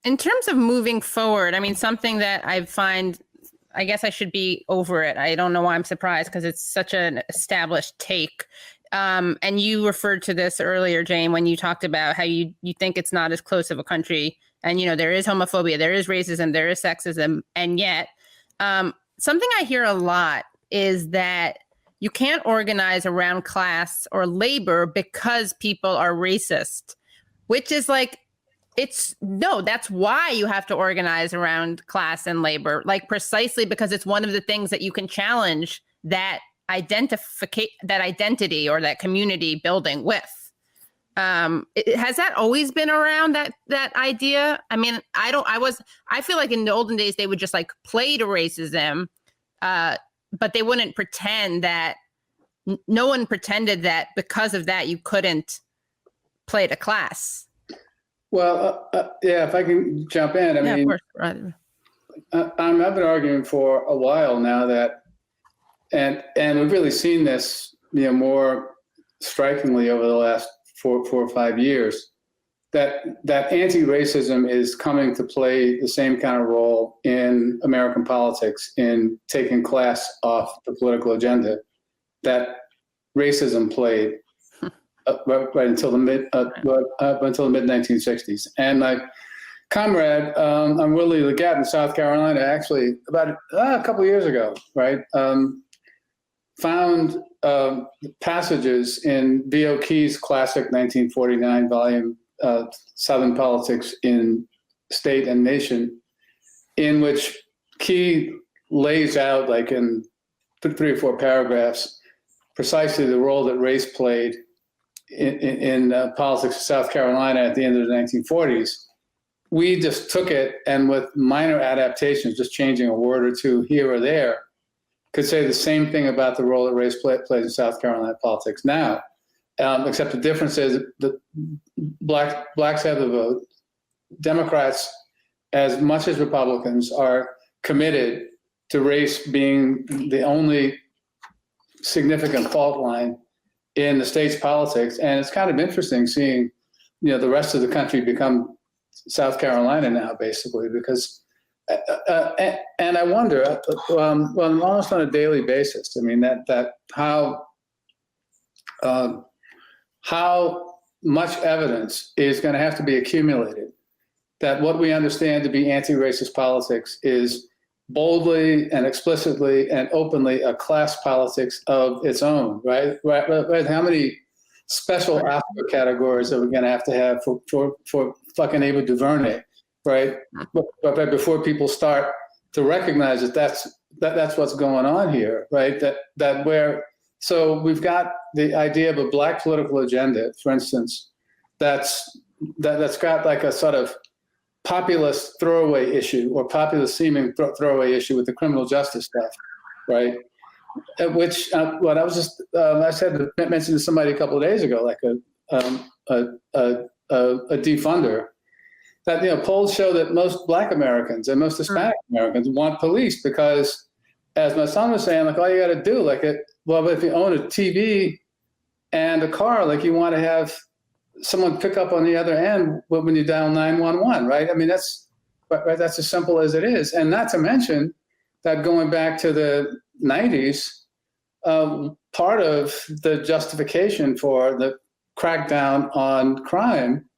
in terms of moving forward, I mean, something that I guess I should be over it. I don't know why I'm surprised because it's such an established take. And you referred to this earlier, Jane, when you talked about how you think it's not as close of a country. And, there is homophobia, there is racism, there is sexism. And yet something I hear a lot is that you can't organize around class or labor because people are racist, which is like, that's why you have to organize around class and labor, like precisely because it's one of the things that you can challenge that identity or that community building with. Has that always been around, that idea? I mean, I feel like in the olden days, they would just like play to racism, but they wouldn't pretend that no one pretended that because of that, you couldn't play to class. Well, if I can jump in, I mean, of course. Right. I've been arguing for a while now that, and we've really seen this, more strikingly over the last 4 or 5 years, that anti-racism is coming to play the same kind of role in American politics in taking class off the political agenda that racism played. Right until the mid 1960s, and my comrade, I'm Willie Leggett in South Carolina, actually about a couple of years ago, right, found passages in V.O. Key's classic 1949 volume, Southern Politics in State and Nation, in which Key lays out, like in 3 or 4 paragraphs, precisely the role that race played in politics of South Carolina at the end of the 1940s. We just took it and with minor adaptations, just changing a word or two here or there, could say the same thing about the role that race plays in South Carolina politics now, except the difference is that blacks have the vote. Democrats, as much as Republicans, are committed to race being the only significant fault line in the state's politics. And it's kind of interesting seeing, the rest of the country become South Carolina now, basically, because, and I wonder, almost on a daily basis, I mean, that how much evidence is going to have to be accumulated that what we understand to be anti-racist politics is boldly and explicitly and openly a class politics of its own, right? How many special Oscar categories are we going to have for fucking Ava DuVernay, right? But before people start to recognize that that's what's going on here, right? So we've got the idea of a black political agenda, for instance, that's got like a sort of populist throwaway issue or populist seeming throwaway issue with the criminal justice stuff, right? Which what I was just I mentioned to somebody a couple of days ago, like a defunder, that polls show that most Black Americans and most Hispanic Americans want police because, as my son was saying, like all you got to do, like if you own a TV and a car, like you want to have someone pick up on the other end when you dial 911, right? I mean, that's as simple as it is. And not to mention that going back to the 90s, part of the justification for the crackdown on crime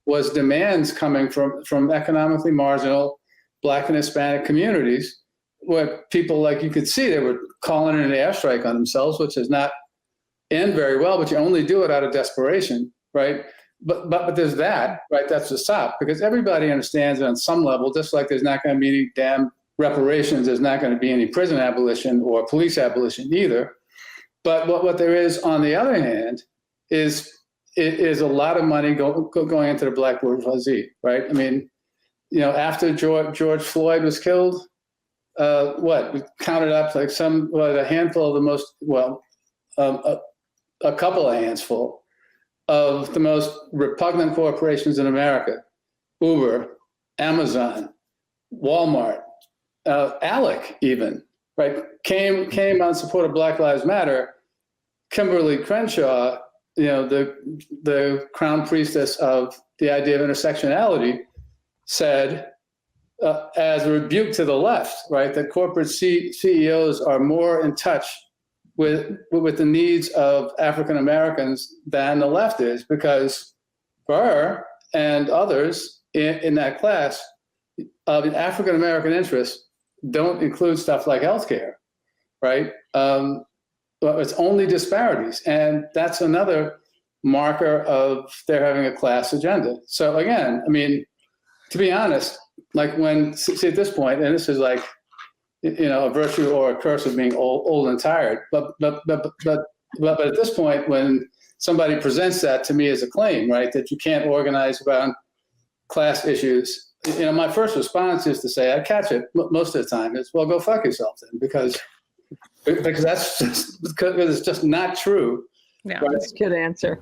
was demands coming from economically marginal Black and Hispanic communities, where people, like you could see, they were calling in an airstrike on themselves, which is not end very well, but you only do it out of desperation. Right, but there's that, right? That's the stop, because everybody understands that on some level, just like there's not going to be any damn reparations, there's not going to be any prison abolition or police abolition either. But what there is, on the other hand, is a lot of money going into the Black bourgeoisie, right? I mean, after George Floyd was killed, we counted up like a handful of the most, a couple of handful of the most repugnant corporations in America, Uber, Amazon, Walmart, ALEC even, right, came on support of Black Lives Matter. Kimberly Crenshaw, the crown priestess of the idea of intersectionality, said, as a rebuke to the left, right, that corporate CEOs are more in touch with the needs of African Americans than the left is, because for her and others in that class, the African American interests don't include stuff like healthcare, right? But it's only disparities, and that's another marker of they're having a class agenda. So again, I mean, to be honest, like see at this point, and this is like, a virtue or a curse of being old and tired. But at this point, when somebody presents that to me as a claim, right, that you can't organize around class issues, my first response is to say, I catch it most of the time, is, well, go fuck yourself then, because that's just because it's just not true. Yeah, right? That's a good answer.